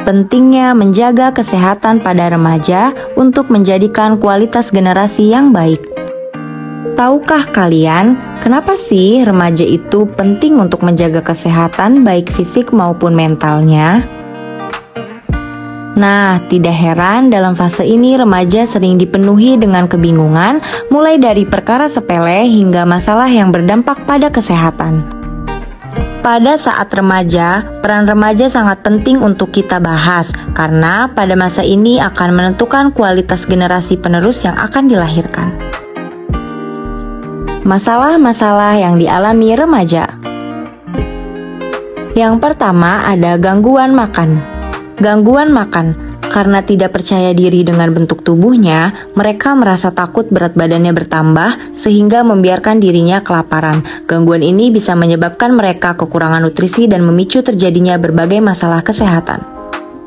pentingnya menjaga kesehatan pada remaja untuk menjadikan kualitas generasi yang baik. Tahukah kalian, kenapa sih remaja itu penting untuk menjaga kesehatan baik fisik maupun mentalnya? Nah, tidak heran dalam fase ini remaja sering dipenuhi dengan kebingungan, mulai dari perkara sepele hingga masalah yang berdampak pada kesehatan. Pada saat remaja, peran remaja sangat penting untuk kita bahas, karena pada masa ini akan menentukan kualitas generasi penerus yang akan dilahirkan. Masalah-masalah yang dialami remaja. Yang pertama ada gangguan makan. Gangguan makan, karena tidak percaya diri dengan bentuk tubuhnya, mereka merasa takut berat badannya bertambah sehingga membiarkan dirinya kelaparan. Gangguan ini bisa menyebabkan mereka kekurangan nutrisi dan memicu terjadinya berbagai masalah kesehatan.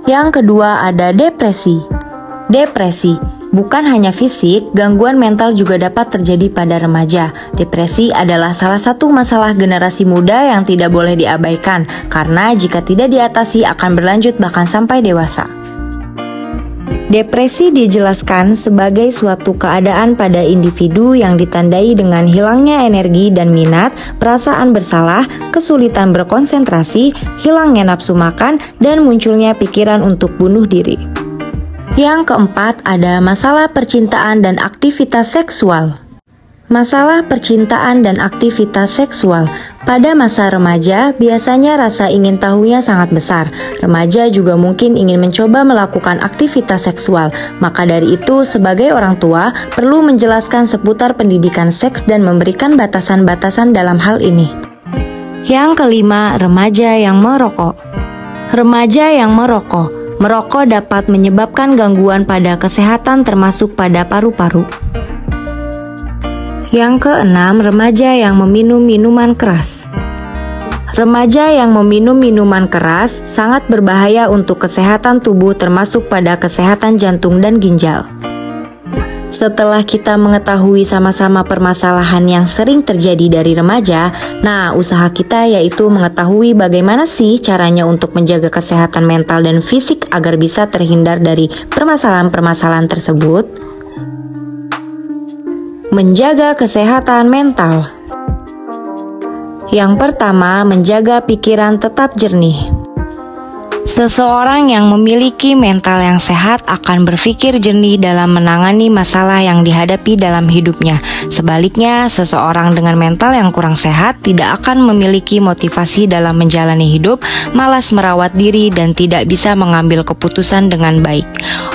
Yang kedua ada depresi. Depresi bukan hanya fisik, gangguan mental juga dapat terjadi pada remaja. Depresi adalah salah satu masalah generasi muda yang tidak boleh diabaikan, karena jika tidak diatasi akan berlanjut bahkan sampai dewasa. Depresi dijelaskan sebagai suatu keadaan pada individu yang ditandai dengan hilangnya energi dan minat, perasaan bersalah, kesulitan berkonsentrasi, hilangnya nafsu makan, dan munculnya pikiran untuk bunuh diri. Yang keempat ada masalah percintaan dan aktivitas seksual. Masalah percintaan dan aktivitas seksual. Pada masa remaja, biasanya rasa ingin tahunya sangat besar. Remaja juga mungkin ingin mencoba melakukan aktivitas seksual. Maka dari itu, sebagai orang tua, perlu menjelaskan seputar pendidikan seks dan memberikan batasan-batasan dalam hal ini. Yang kelima, remaja yang merokok. Remaja yang merokok. Merokok dapat menyebabkan gangguan pada kesehatan termasuk pada paru-paru. Yang keenam, remaja yang meminum minuman keras. Remaja yang meminum minuman keras sangat berbahaya untuk kesehatan tubuh termasuk pada kesehatan jantung dan ginjal. Setelah kita mengetahui sama-sama permasalahan yang sering terjadi dari remaja, nah usaha kita yaitu mengetahui bagaimana sih caranya untuk menjaga kesehatan mental dan fisik agar bisa terhindar dari permasalahan-permasalahan tersebut. Menjaga kesehatan mental. Yang pertama, menjaga pikiran tetap jernih. Seseorang yang memiliki mental yang sehat akan berpikir jernih dalam menangani masalah yang dihadapi dalam hidupnya. Sebaliknya, seseorang dengan mental yang kurang sehat tidak akan memiliki motivasi dalam menjalani hidup, malas merawat diri, dan tidak bisa mengambil keputusan dengan baik.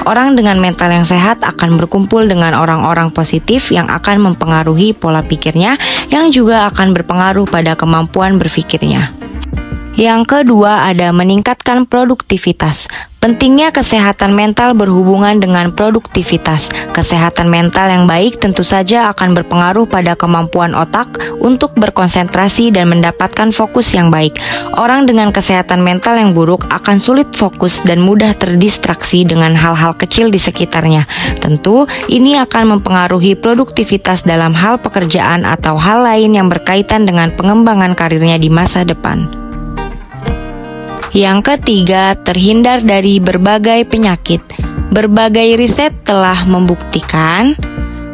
Orang dengan mental yang sehat akan berkumpul dengan orang-orang positif yang akan mempengaruhi pola pikirnya, yang juga akan berpengaruh pada kemampuan berpikirnya. Yang kedua ada meningkatkan produktivitas. Pentingnya kesehatan mental berhubungan dengan produktivitas. Kesehatan mental yang baik tentu saja akan berpengaruh pada kemampuan otak untuk berkonsentrasi dan mendapatkan fokus yang baik. Orang dengan kesehatan mental yang buruk akan sulit fokus dan mudah terdistraksi dengan hal-hal kecil di sekitarnya. Tentu, ini akan mempengaruhi produktivitas dalam hal pekerjaan atau hal lain yang berkaitan dengan pengembangan karirnya di masa depan. Yang ketiga, terhindar dari berbagai penyakit. Berbagai riset telah membuktikan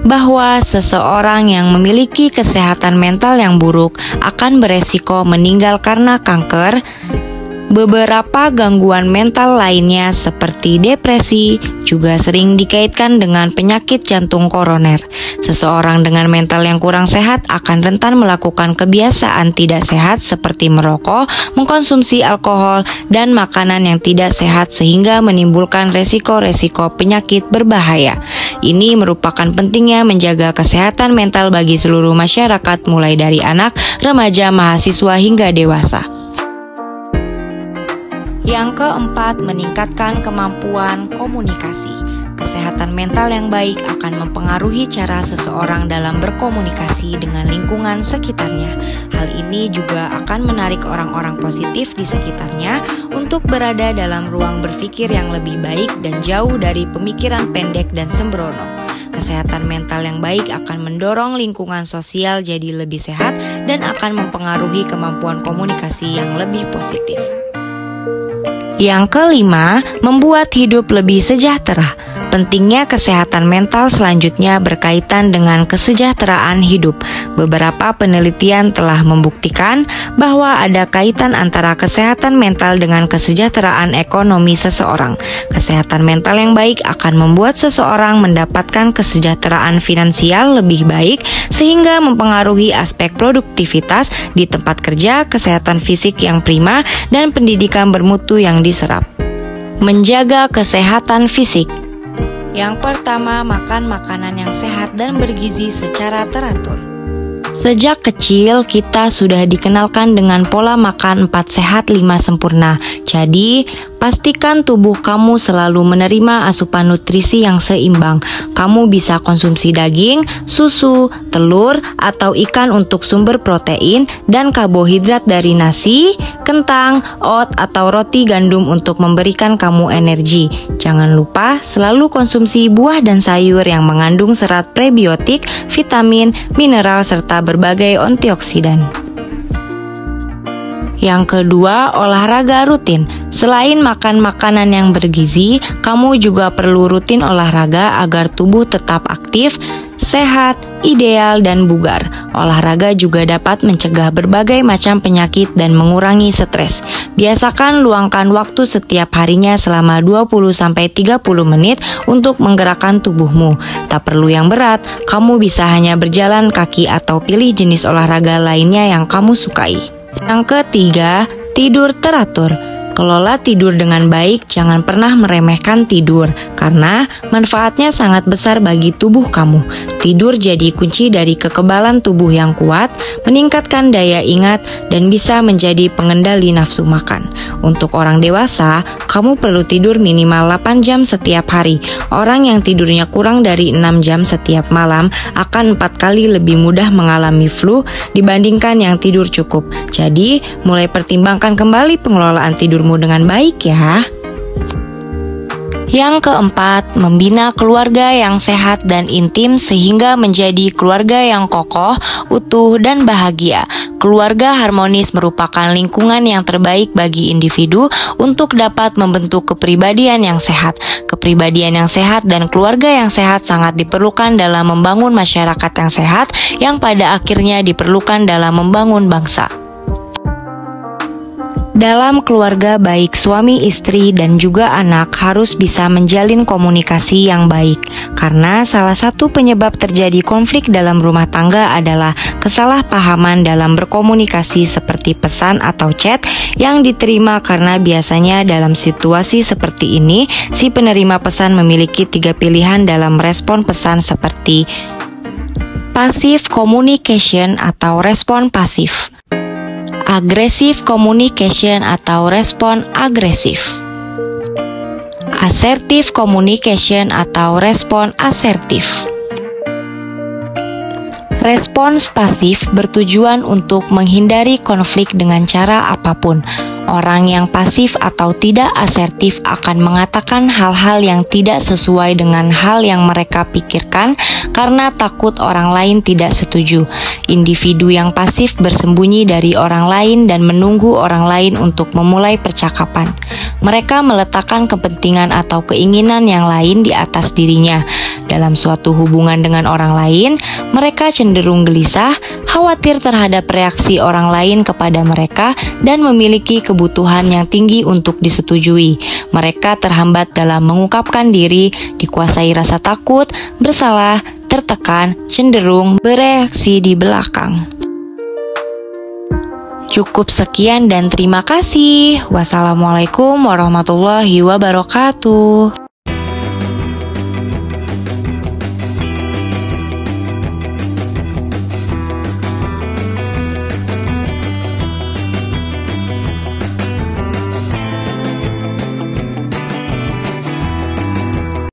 bahwa seseorang yang memiliki kesehatan mental yang buruk akan beresiko meninggal karena kanker. Beberapa gangguan mental lainnya seperti depresi juga sering dikaitkan dengan penyakit jantung koroner. Seseorang dengan mental yang kurang sehat akan rentan melakukan kebiasaan tidak sehat seperti merokok, mengkonsumsi alkohol, dan makanan yang tidak sehat sehingga menimbulkan resiko-resiko penyakit berbahaya. Ini merupakan pentingnya menjaga kesehatan mental bagi seluruh masyarakat mulai dari anak, remaja, mahasiswa hingga dewasa. Yang keempat, meningkatkan kemampuan komunikasi. Kesehatan mental yang baik akan mempengaruhi cara seseorang dalam berkomunikasi dengan lingkungan sekitarnya. Hal ini juga akan menarik orang-orang positif di sekitarnya untuk berada dalam ruang berpikir yang lebih baik dan jauh dari pemikiran pendek dan sembrono. Kesehatan mental yang baik akan mendorong lingkungan sosial jadi lebih sehat dan akan mempengaruhi kemampuan komunikasi yang lebih positif. Yang kelima, membuat hidup lebih sejahtera. Pentingnya kesehatan mental selanjutnya berkaitan dengan kesejahteraan hidup. Beberapa penelitian telah membuktikan bahwa ada kaitan antara kesehatan mental dengan kesejahteraan ekonomi seseorang. Kesehatan mental yang baik akan membuat seseorang mendapatkan kesejahteraan finansial lebih baik sehingga mempengaruhi aspek produktivitas di tempat kerja, kesehatan fisik yang prima, dan pendidikan bermutu yang diserap. Menjaga kesehatan fisik. Yang pertama, makan makanan yang sehat dan bergizi secara teratur. Sejak kecil, kita sudah dikenalkan dengan pola makan 4 sehat 5 sempurna. Jadi, pastikan tubuh kamu selalu menerima asupan nutrisi yang seimbang. Kamu bisa konsumsi daging, susu, telur, atau ikan untuk sumber protein, dan karbohidrat dari nasi, kentang, oat, atau roti gandum untuk memberikan kamu energi. Jangan lupa selalu konsumsi buah dan sayur yang mengandung serat prebiotik, vitamin, mineral, serta berbagai antioksidan. Yang kedua, olahraga rutin. Selain makan makanan yang bergizi, kamu juga perlu rutin olahraga agar tubuh tetap aktif, sehat, ideal, dan bugar. Olahraga juga dapat mencegah berbagai macam penyakit dan mengurangi stres. Biasakan luangkan waktu setiap harinya selama 20-30 menit untuk menggerakkan tubuhmu. Tak perlu yang berat, kamu bisa hanya berjalan kaki atau pilih jenis olahraga lainnya yang kamu sukai. Yang ketiga, tidur teratur. Kelola tidur dengan baik, jangan pernah meremehkan tidur, karena manfaatnya sangat besar bagi tubuh kamu. Tidur jadi kunci dari kekebalan tubuh yang kuat, meningkatkan daya ingat, dan bisa menjadi pengendali nafsu makan. Untuk orang dewasa, kamu perlu tidur minimal 8 jam setiap hari. Orang yang tidurnya kurang dari 6 jam setiap malam akan 4 kali lebih mudah mengalami flu dibandingkan yang tidur cukup. Jadi, mulai pertimbangkan kembali pengelolaan tidurmu dengan baik ya. Yang keempat, membina keluarga yang sehat dan intim sehingga menjadi keluarga yang kokoh, utuh, dan bahagia. Keluarga harmonis merupakan lingkungan yang terbaik bagi individu untuk dapat membentuk kepribadian yang sehat. Kepribadian yang sehat dan keluarga yang sehat sangat diperlukan dalam membangun masyarakat yang sehat, yang pada akhirnya diperlukan dalam membangun bangsa. Dalam keluarga, baik suami, istri, dan juga anak harus bisa menjalin komunikasi yang baik. Karena salah satu penyebab terjadi konflik dalam rumah tangga adalah kesalahpahaman dalam berkomunikasi seperti pesan atau chat yang diterima, karena biasanya dalam situasi seperti ini, si penerima pesan memiliki 3 pilihan dalam respon pesan seperti passive communication atau respon pasif, aggressive communication atau respon agresif, assertive communication atau respon asertif. Respons pasif bertujuan untuk menghindari konflik dengan cara apapun. Orang yang pasif atau tidak asertif akan mengatakan hal-hal yang tidak sesuai dengan hal yang mereka pikirkan karena takut orang lain tidak setuju. Individu yang pasif bersembunyi dari orang lain dan menunggu orang lain untuk memulai percakapan. Mereka meletakkan kepentingan atau keinginan yang lain di atas dirinya. Dalam suatu hubungan dengan orang lain, mereka cenderung gelisah, khawatir terhadap reaksi orang lain kepada mereka, dan memiliki kebutuhan yang tinggi untuk disetujui. Mereka terhambat dalam mengungkapkan diri, dikuasai rasa takut, bersalah, tertekan, cenderung bereaksi di belakang. Cukup sekian dan terima kasih. Wassalamualaikum warahmatullahi wabarakatuh.